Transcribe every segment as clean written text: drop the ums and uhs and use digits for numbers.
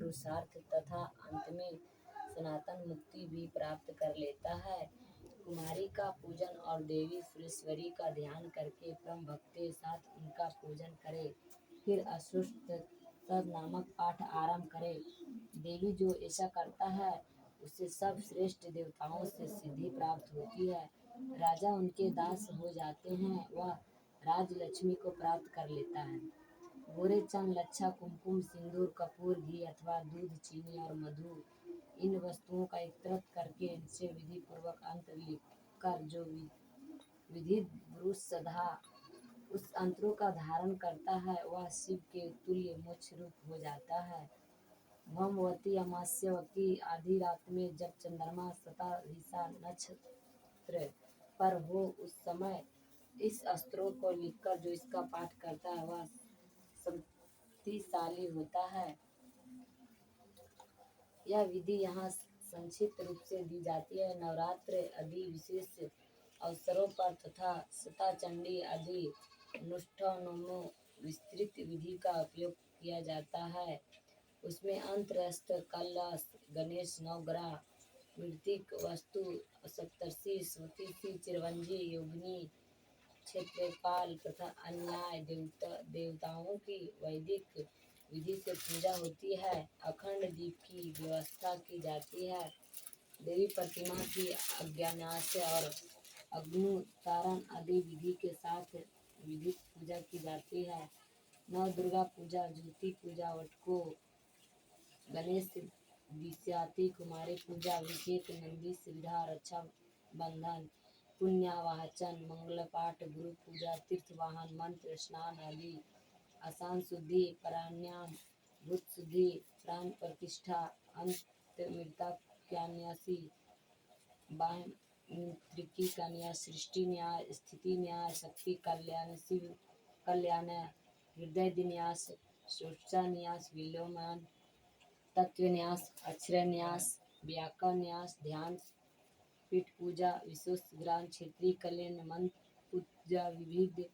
पुरुषार्थ तथा अंत में सनातन मुक्ति भी प्राप्त कर लेता है। कुमारी का पूजन और देवी सुरेश्वरी का ध्यान करके परम भक्ति के साथ उनका पूजन करे। फिर अष्टोत्तर नामक पाठ आरंभ करे। देवी जो ऐसा करता है उससे सब श्रेष्ठ देवताओं से सिद्धि प्राप्त होती है। राजा उनके दास हो जाते हैं। वह राजलक्ष्मी को प्राप्त कर लेता है। गोरे चंद, लच्छा, कुमकुम, सिंदूर, कपूर, घी अथवा दूध, चीनी और मधु, इन वस्तुओं का एकत्रित करके इनसे विधि पूर्वक अंतर लिखकर जो विधित पुरुष सदा उस अंतरों का धारण करता है वह शिव के तुल्य मोक्ष रूप हो जाता है। भौमवती अमावस्यावती आधी रात में जब चंद्रमा शतभिषा नक्षत्र पर हो उस समय इस अस्त्रों को लिखकर जो इसका पाठ करता है वह शक्तिशाली होता है। यह विधि यहाँ संक्षिप्त रूप से दी जाती है। नवरात्र आदि विशेष अवसरों पर तथा सता चंडी आदि अनुष्ठानों में विस्तृत विधि का उपयोग किया जाता है। उसमें अंतरस्त्र, कलश, गणेश, नवग्रह, मृतिक वस्तु, सप्तर्षि, स्वस्ति, चिरंजी, योगिनी, क्षेत्रपाल तथा अन्य देवताओं की वैदिक विधि से पूजा होती है। अखंड दीप की व्यवस्था की जाती है। देवी प्रतिमा की अज्ञान्यास और अग्नुत्तारण आदि विधि के साथ विधिक पूजा की जाती है। नव दुर्गा पूजा, ज्योति पूजा, वटको, गणेश दिस्याती, कुमारी पूजा, अभिषेक, नंदी सुविधा, रक्षा बंधन, पुण्यावाचन, मंगल पाठ, गुरु पूजा, तीर्थ वाहन, मंत्र स्नान आदि, आसान शुद्धि, प्राणायाम, भूत शुद्धि, प्राण प्रतिष्ठा, अंत मृतक्यान्यासी, बाह्यमृतिकी का न्यास, सृष्टि न्याय, स्थिति न्याय, शक्ति कल्याण, शिव कल्याण, हृदय न्यास, सोचा न्यास, विलोमन, तत्व न्यास, अक्षर न्यास, व्याकरण न्यास, ध्यान, पीठ पूजा, विशेष ग्राम क्षेत्रीय कल्याण, मंत्र पूजा, विविध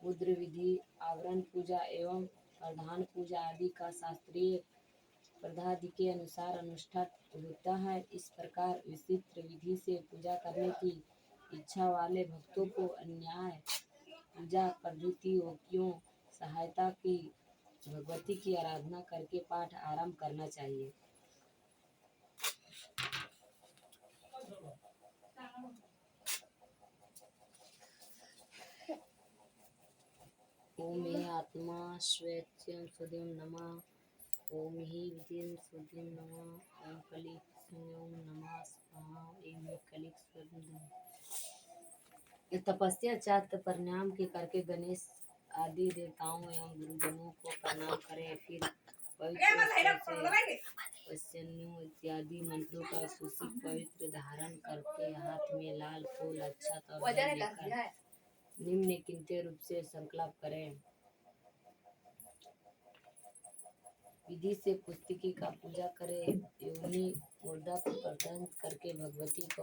मुद्र विधि, आवरण पूजा एवं प्रधान पूजा आदि का शास्त्रीय पद्धति के अनुसार अनुष्ठान होता है। इस प्रकार विस्तृत विधि से पूजा करने की इच्छा वाले भक्तों को अन्य पूजा पद्धतियों की सहायता की भगवती की आराधना करके पाठ आरंभ करना चाहिए। ओम हे आत्मा स्वेच्छं सुधिं नमः। ओम ही विधिं सुधिं नमः। ओम कलिक ओम नमः स्वाहा। ओम कलिक सुधिं। तपस्या चार्थ प्रणाम के करके गणेश आदि देवताओं एवं गुरुजनों को प्रणाम करें। फिर पवित्र इत्यादि मंत्रों का सुशिक पवित्र धारण करके हाथ में लाल फूल, अक्षत और जल लेकर निम्नलिखित रूप से संकल्प करें। विधि से पुस्तकी का पूजा करें। योनि मुर्दा को प्रदान करके भगवती को